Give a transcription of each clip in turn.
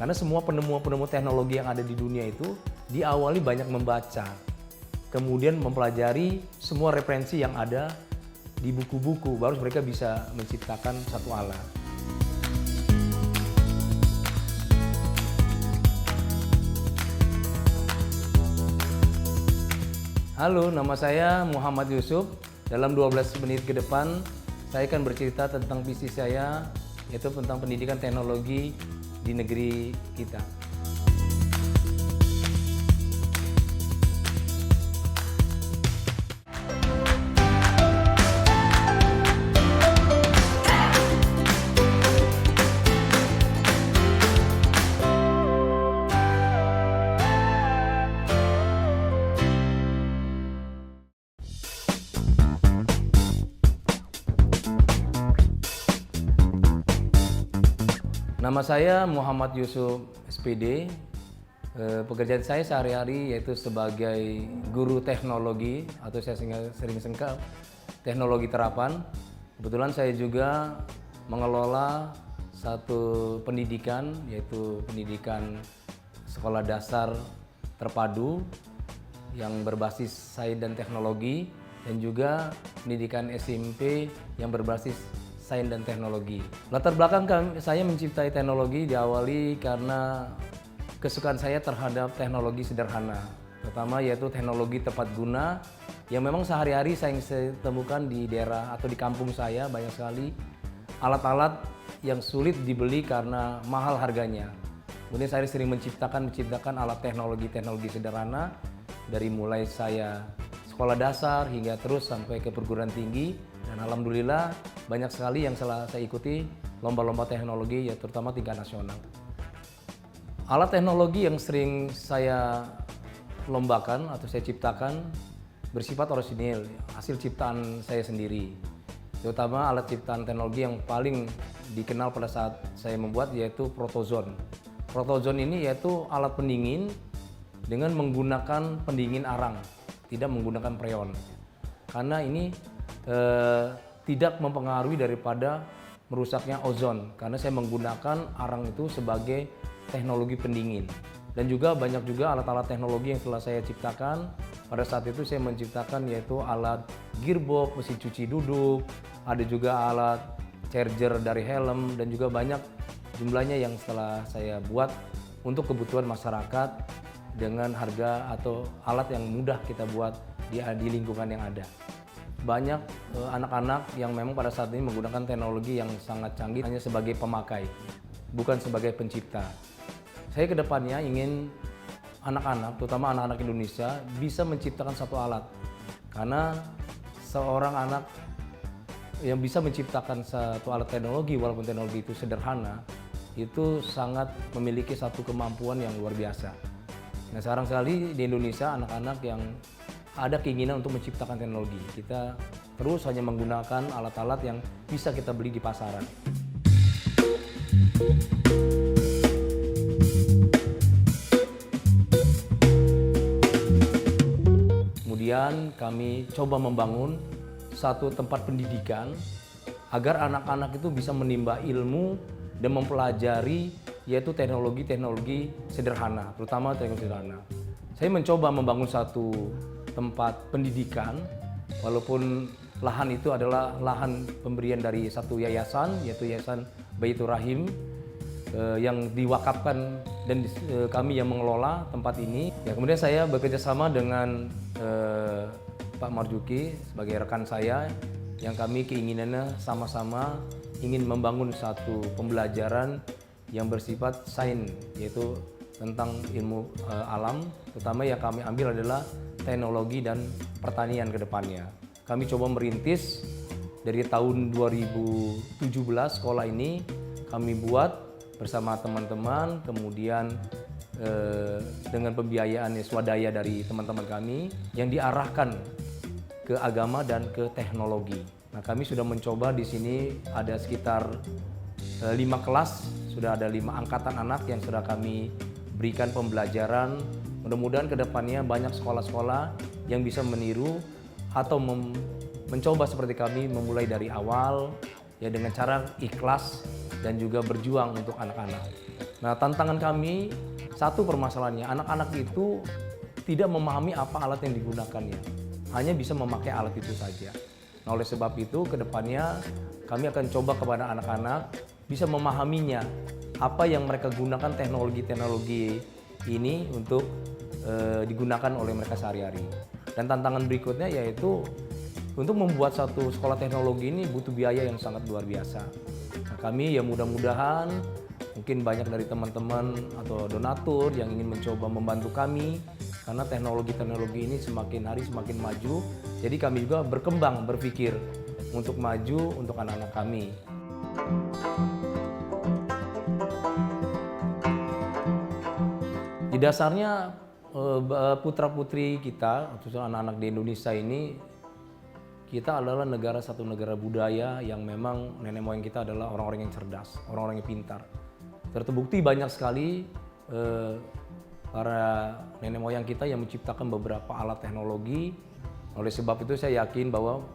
Karena semua penemu-penemu teknologi yang ada di dunia itu diawali banyak membaca, kemudian mempelajari semua referensi yang ada di buku-buku, baru mereka bisa menciptakan satu alat. Halo, nama saya Muhammad Yusuf. Dalam 12 menit ke depan, saya akan bercerita tentang visi saya, yaitu tentang pendidikan teknologi di negeri kita. Nama saya Muhammad Yusuf SPD. Pekerjaan saya sehari-hari yaitu sebagai guru teknologi atau saya sering singkat teknologi terapan. Kebetulan saya juga mengelola satu pendidikan yaitu pendidikan sekolah dasar terpadu yang berbasis sains dan teknologi, dan juga pendidikan SMP yang berbasis sains dan teknologi. Latar belakang saya menciptai teknologi diawali karena kesukaan saya terhadap teknologi sederhana, pertama yaitu teknologi tepat guna yang memang sehari-hari saya temukan di daerah atau di kampung saya. Banyak sekali alat-alat yang sulit dibeli karena mahal harganya. Kemudian saya sering menciptakan alat teknologi sederhana dari mulai saya sekolah dasar hingga terus sampai ke perguruan tinggi, dan alhamdulillah banyak sekali yang saya ikuti lomba-lomba teknologi ya, terutama tingkat nasional. Alat teknologi yang sering saya lombakan atau saya ciptakan bersifat orisinil, hasil ciptaan saya sendiri. Terutama alat ciptaan teknologi yang paling dikenal pada saat saya membuat yaitu Protozone. Protozone ini yaitu alat pendingin dengan menggunakan pendingin arang, tidak menggunakan freon. Karena ini tidak mempengaruhi daripada merusaknya ozon, karena saya menggunakan arang itu sebagai teknologi pendingin. Dan juga banyak juga alat-alat teknologi yang telah saya ciptakan. Pada saat itu saya menciptakan yaitu alat gearbox, mesin cuci duduk, ada juga alat charger dari helm, dan juga banyak jumlahnya yang setelah saya buat untuk kebutuhan masyarakat dengan harga atau alat yang mudah kita buat di lingkungan yang ada. Banyak anak-anak yang memang pada saat ini menggunakan teknologi yang sangat canggih hanya sebagai pemakai, bukan sebagai pencipta. Saya kedepannya ingin anak-anak, terutama anak-anak Indonesia, bisa menciptakan satu alat. Karena seorang anak yang bisa menciptakan satu alat teknologi, walaupun teknologi itu sederhana, itu sangat memiliki satu kemampuan yang luar biasa. Nah, sekarang sekali di Indonesia anak-anak yang ada keinginan untuk menciptakan teknologi. Kita terus hanya menggunakan alat-alat yang bisa kita beli di pasaran. Kemudian kami coba membangun satu tempat pendidikan agar anak-anak itu bisa menimba ilmu dan mempelajari yaitu teknologi-teknologi sederhana, terutama teknologi sederhana. Saya mencoba membangun satu tempat pendidikan, walaupun lahan itu adalah lahan pemberian dari satu yayasan, yaitu Yayasan Baitur Rahim, yang diwakafkan, dan kami yang mengelola tempat ini. Ya, kemudian saya bekerja sama dengan Pak Marjuki sebagai rekan saya, yang kami keinginannya sama-sama ingin membangun satu pembelajaran yang bersifat sains, yaitu tentang ilmu alam, terutama yang kami ambil adalah teknologi dan pertanian ke depannya. Kami coba merintis dari tahun 2017 sekolah ini kami buat bersama teman-teman, kemudian dengan pembiayaan swadaya dari teman-teman kami yang diarahkan ke agama dan ke teknologi. Nah, kami sudah mencoba di sini ada sekitar 5 kelas, sudah ada 5 angkatan anak yang sudah kami berikan pembelajaran. Mudah-mudahan ke depannya banyak sekolah-sekolah yang bisa meniru atau mencoba seperti kami memulai dari awal ya, dengan cara ikhlas dan juga berjuang untuk anak-anak. Nah, tantangan kami, satu permasalahannya, anak-anak itu tidak memahami apa alat yang digunakannya. Hanya bisa memakai alat itu saja. Nah, oleh sebab itu, ke depannya kami akan coba kepada anak-anak bisa memahaminya, apa yang mereka gunakan teknologi-teknologi ini untuk digunakan oleh mereka sehari-hari. Dan tantangan berikutnya yaitu untuk membuat satu sekolah teknologi ini butuh biaya yang sangat luar biasa. Nah, kami ya mudah-mudahan mungkin banyak dari teman-teman atau donatur yang ingin mencoba membantu kami, karena teknologi-teknologi ini semakin hari semakin maju. Jadi kami juga berkembang, berpikir untuk maju untuk anak-anak kami. Di dasarnya putra-putri kita, khususnya anak-anak di Indonesia ini, kita adalah satu negara budaya yang memang nenek moyang kita adalah orang-orang yang cerdas, orang-orang yang pintar. Terbukti banyak sekali para nenek moyang kita yang menciptakan beberapa alat teknologi. Oleh sebab itu saya yakin bahwa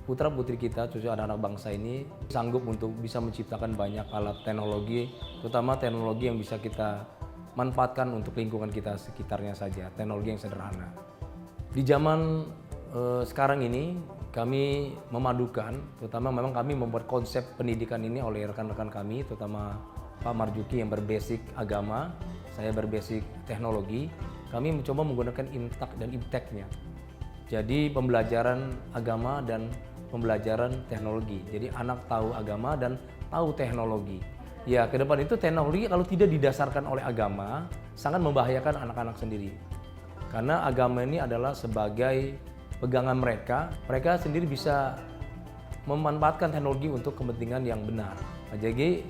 putra-putri kita, khususnya anak-anak bangsa ini, sanggup untuk bisa menciptakan banyak alat teknologi, terutama teknologi yang bisa kita manfaatkan untuk lingkungan kita sekitarnya saja, teknologi yang sederhana. Di zaman sekarang ini kami memadukan, terutama memang kami membuat konsep pendidikan ini oleh rekan-rekan kami, terutama Pak Marjuki yang berbasic agama, saya berbasic teknologi. Kami mencoba menggunakan IMTAK dan IPTEK-nya. Jadi pembelajaran agama dan pembelajaran teknologi. Jadi anak tahu agama dan tahu teknologi. Ya, ke depan itu teknologi kalau tidak didasarkan oleh agama sangat membahayakan anak-anak sendiri. Karena agama ini adalah sebagai pegangan mereka, mereka sendiri bisa memanfaatkan teknologi untuk kepentingan yang benar. Nah, jadi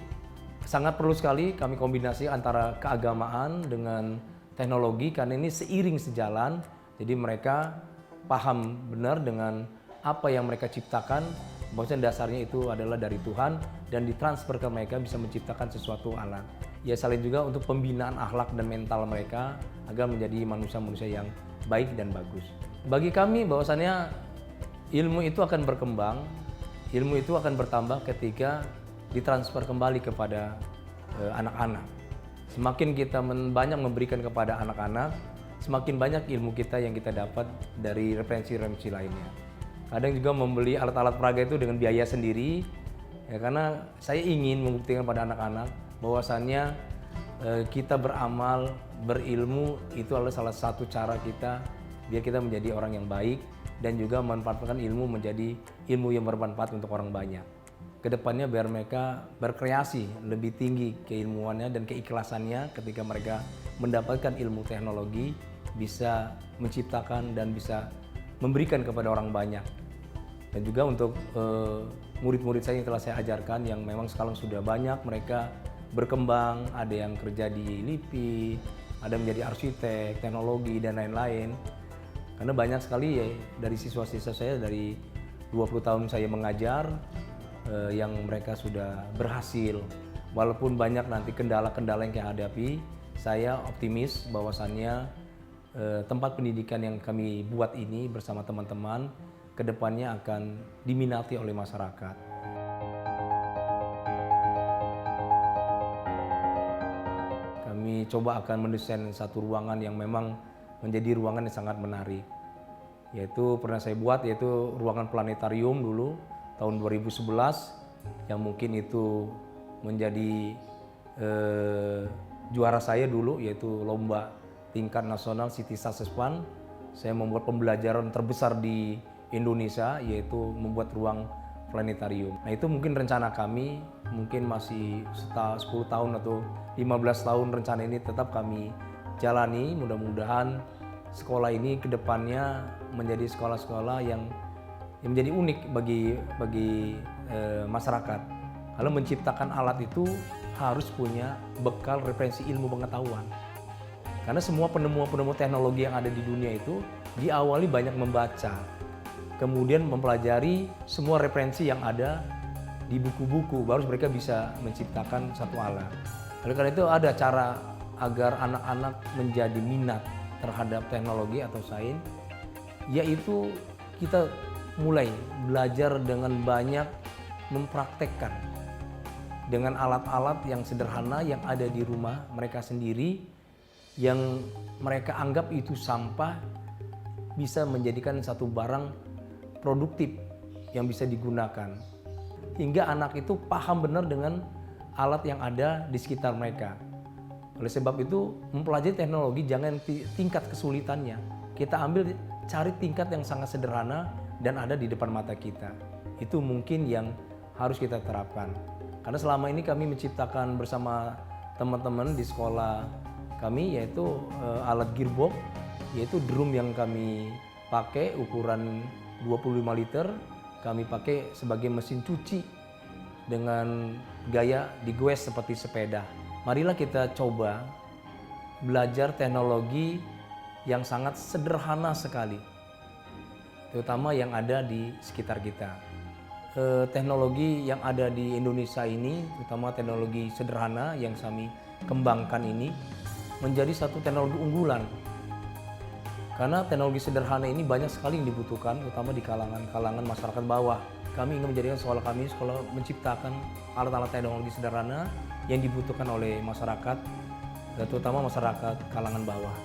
sangat perlu sekali kami kombinasi antara keagamaan dengan teknologi, karena ini seiring sejalan. Jadi mereka paham benar dengan apa yang mereka ciptakan, bahwasanya dasarnya itu adalah dari Tuhan dan ditransfer ke mereka bisa menciptakan sesuatu alat. Ya, selain juga untuk pembinaan akhlak dan mental mereka agar menjadi manusia-manusia yang baik dan bagus. Bagi kami bahwasannya ilmu itu akan berkembang, ilmu itu akan bertambah ketika ditransfer kembali kepada anak-anak. Semakin kita banyak memberikan kepada anak-anak, semakin banyak ilmu kita yang kita dapat dari referensi-referensi lainnya. Kadang juga membeli alat-alat peraga itu dengan biaya sendiri, ya, karena saya ingin membuktikan pada anak-anak bahwasannya kita beramal, berilmu itu adalah salah satu cara kita biar kita menjadi orang yang baik dan juga memanfaatkan ilmu menjadi ilmu yang bermanfaat untuk orang banyak. Kedepannya biar mereka berkreasi lebih tinggi keilmuannya dan keikhlasannya ketika mereka mendapatkan ilmu teknologi, bisa menciptakan dan bisa memberikan kepada orang banyak. Dan juga untuk murid-murid saya yang telah saya ajarkan yang memang sekarang sudah banyak mereka berkembang, ada yang kerja di LIPI, ada menjadi arsitek, teknologi dan lain-lain. Karena banyak sekali ya dari siswa-siswa saya dari 20 tahun saya mengajar yang mereka sudah berhasil. Walaupun banyak nanti kendala-kendala yang kita hadapi, saya optimis bahwasannya tempat pendidikan yang kami buat ini bersama teman-teman kedepannya akan diminati oleh masyarakat. Kami coba akan mendesain satu ruangan yang memang menjadi ruangan yang sangat menarik. Yaitu pernah saya buat yaitu ruangan planetarium dulu tahun 2011 yang mungkin itu menjadi juara saya dulu, yaitu lomba tingkat nasional City Success Fund. Saya membuat pembelajaran terbesar di Indonesia, yaitu membuat ruang planetarium. Nah, itu mungkin rencana kami, mungkin masih 10 tahun atau 15 tahun rencana ini tetap kami jalani. Mudah-mudahan sekolah ini ke depannya menjadi sekolah-sekolah yang menjadi unik bagi masyarakat. Kalau menciptakan alat itu harus punya bekal referensi ilmu pengetahuan. Karena semua penemu-penemu teknologi yang ada di dunia itu diawali banyak membaca, kemudian mempelajari semua referensi yang ada di buku-buku, baru mereka bisa menciptakan satu alat. Oleh karena itu ada cara agar anak-anak menjadi minat terhadap teknologi atau sains, yaitu kita mulai belajar dengan banyak mempraktekkan. dengan alat-alat yang sederhana yang ada di rumah mereka sendiri, yang mereka anggap itu sampah, bisa menjadikan satu barang produktif yang bisa digunakan. Hingga anak itu paham benar dengan alat yang ada di sekitar mereka. Oleh sebab itu, mempelajari teknologi jangan tingkat kesulitannya. Kita cari tingkat yang sangat sederhana dan ada di depan mata kita. Itu mungkin yang harus kita terapkan. Karena selama ini kami menciptakan bersama teman-teman di sekolah kami, yaitu alat gearbox, yaitu drum yang kami pakai ukuran 25 liter, kami pakai sebagai mesin cuci dengan gaya digoes seperti sepeda. Marilah kita coba belajar teknologi yang sangat sederhana sekali, terutama yang ada di sekitar kita. Teknologi yang ada di Indonesia ini, terutama teknologi sederhana yang kami kembangkan ini, menjadi satu teknologi unggulan. Karena teknologi sederhana ini banyak sekali yang dibutuhkan, terutama di kalangan masyarakat bawah. Kami ingin menjadikan sekolah kami sekolah menciptakan alat-alat teknologi sederhana yang dibutuhkan oleh masyarakat, terutama masyarakat kalangan bawah.